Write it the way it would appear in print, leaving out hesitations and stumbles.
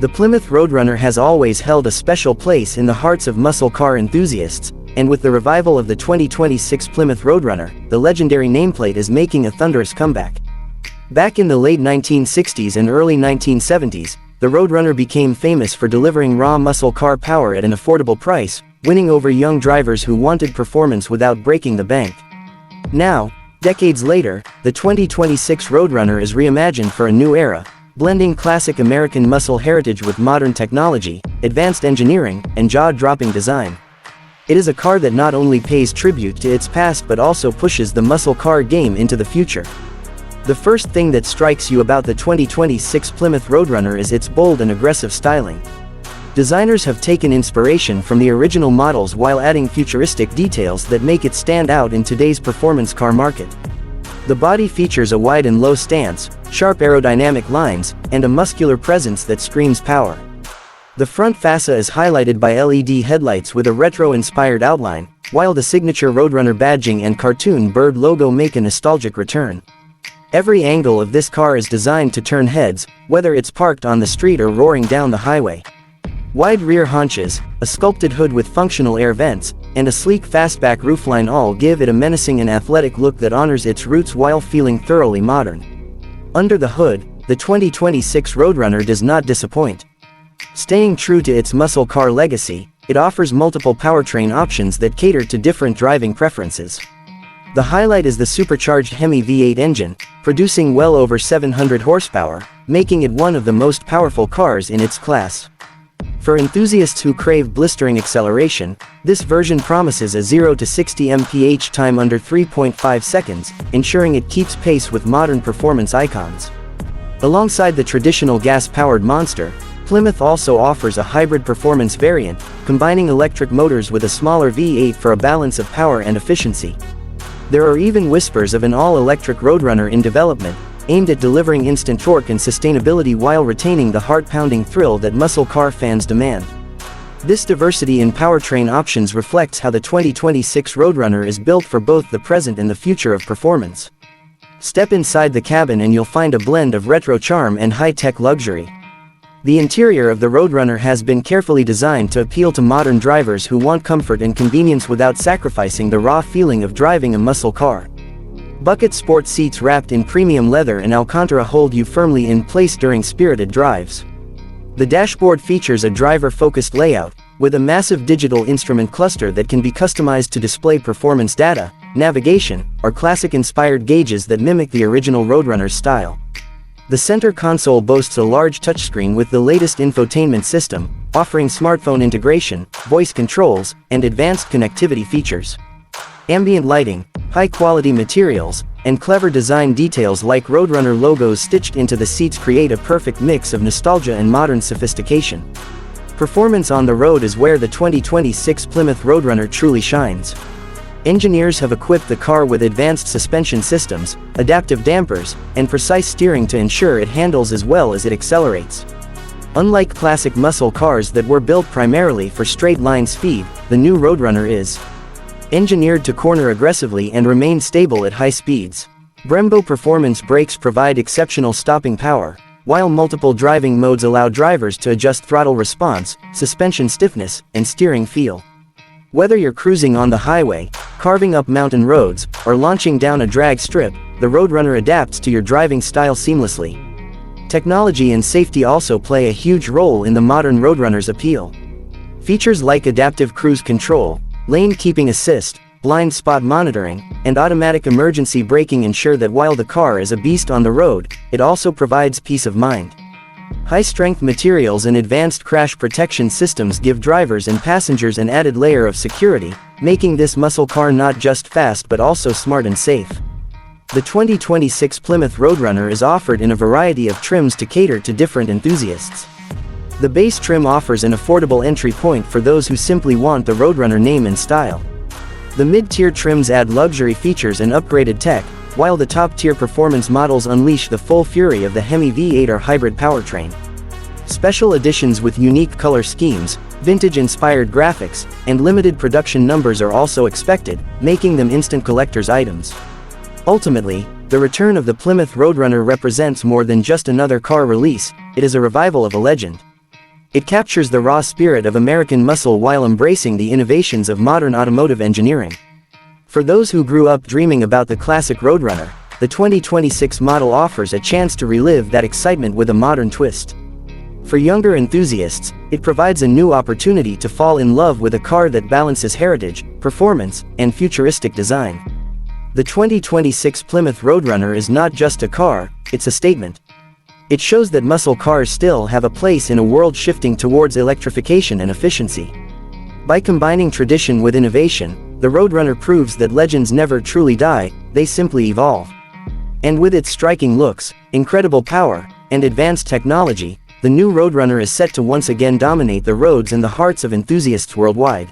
The Plymouth Roadrunner has always held a special place in the hearts of muscle car enthusiasts, and with the revival of the 2026 Plymouth Roadrunner, the legendary nameplate is making a thunderous comeback. Back in the late 1960s and early 1970s, the Roadrunner became famous for delivering raw muscle car power at an affordable price, winning over young drivers who wanted performance without breaking the bank. Now, decades later, the 2026 Roadrunner is reimagined for a new era, blending classic American muscle heritage with modern technology, advanced engineering, and jaw-dropping design. It is a car that not only pays tribute to its past but also pushes the muscle car game into the future. The first thing that strikes you about the 2026 Plymouth Roadrunner is its bold and aggressive styling. Designers have taken inspiration from the original models while adding futuristic details that make it stand out in today's performance car market. The body features a wide and low stance, sharp aerodynamic lines, and a muscular presence that screams power. The front fascia is highlighted by LED headlights with a retro-inspired outline, while the signature Roadrunner badging and cartoon bird logo make a nostalgic return. Every angle of this car is designed to turn heads, whether it's parked on the street or roaring down the highway. Wide rear haunches, a sculpted hood with functional air vents, and a sleek fastback roofline all give it a menacing and athletic look that honors its roots while feeling thoroughly modern. Under the hood, the 2026 Roadrunner does not disappoint. Staying true to its muscle car legacy, it offers multiple powertrain options that cater to different driving preferences. The highlight is the supercharged HEMI V8 engine, producing well over 700 horsepower, making it one of the most powerful cars in its class. For enthusiasts who crave blistering acceleration, this version promises a 0 to 60 mph time under 3.5 seconds, ensuring it keeps pace with modern performance icons. Alongside the traditional gas-powered monster, Plymouth also offers a hybrid performance variant, combining electric motors with a smaller V8 for a balance of power and efficiency. There are even whispers of an all-electric Roadrunner in development, aimed at delivering instant torque and sustainability while retaining the heart-pounding thrill that muscle car fans demand. This diversity in powertrain options reflects how the 2026 Roadrunner is built for both the present and the future of performance. Step inside the cabin and you'll find a blend of retro charm and high-tech luxury. The interior of the Roadrunner has been carefully designed to appeal to modern drivers who want comfort and convenience without sacrificing the raw feeling of driving a muscle car. Bucket sport seats wrapped in premium leather and Alcantara hold you firmly in place during spirited drives. The dashboard features a driver-focused layout, with a massive digital instrument cluster that can be customized to display performance data, navigation, or classic-inspired gauges that mimic the original Roadrunner's style. The center console boasts a large touchscreen with the latest infotainment system, offering smartphone integration, voice controls, and advanced connectivity features. Ambient lighting, high-quality materials, and clever design details like Roadrunner logos stitched into the seats create a perfect mix of nostalgia and modern sophistication. Performance on the road is where the 2026 Plymouth Roadrunner truly shines. Engineers have equipped the car with advanced suspension systems, adaptive dampers, and precise steering to ensure it handles as well as it accelerates. Unlike classic muscle cars that were built primarily for straight-line speed, the new Roadrunner is engineered to corner aggressively and remain stable at high speeds. Brembo performance brakes provide exceptional stopping power, while multiple driving modes allow drivers to adjust throttle response, suspension stiffness, and steering feel. Whether you're cruising on the highway, carving up mountain roads, or launching down a drag strip, the Roadrunner adapts to your driving style seamlessly. Technology and safety also play a huge role in the modern Roadrunner's appeal. Features like adaptive cruise control, lane keeping assist, blind spot monitoring, and automatic emergency braking ensure that while the car is a beast on the road, it also provides peace of mind. High-strength materials and advanced crash protection systems give drivers and passengers an added layer of security, making this muscle car not just fast but also smart and safe. The 2026 Plymouth Roadrunner is offered in a variety of trims to cater to different enthusiasts. The base trim offers an affordable entry point for those who simply want the Roadrunner name and style. The mid-tier trims add luxury features and upgraded tech, while the top-tier performance models unleash the full fury of the HEMI V8 or hybrid powertrain. Special editions with unique color schemes, vintage-inspired graphics, and limited production numbers are also expected, making them instant collector's items. Ultimately, the return of the Plymouth Roadrunner represents more than just another car release, it is a revival of a legend. It captures the raw spirit of American muscle while embracing the innovations of modern automotive engineering. For those who grew up dreaming about the classic Roadrunner, the 2026 model offers a chance to relive that excitement with a modern twist. For younger enthusiasts, it provides a new opportunity to fall in love with a car that balances heritage, performance, and futuristic design. The 2026 Plymouth Roadrunner is not just a car, it's a statement. It shows that muscle cars still have a place in a world shifting towards electrification and efficiency. By combining tradition with innovation, the Roadrunner proves that legends never truly die, they simply evolve. And with its striking looks, incredible power, and advanced technology, the new Roadrunner is set to once again dominate the roads and the hearts of enthusiasts worldwide.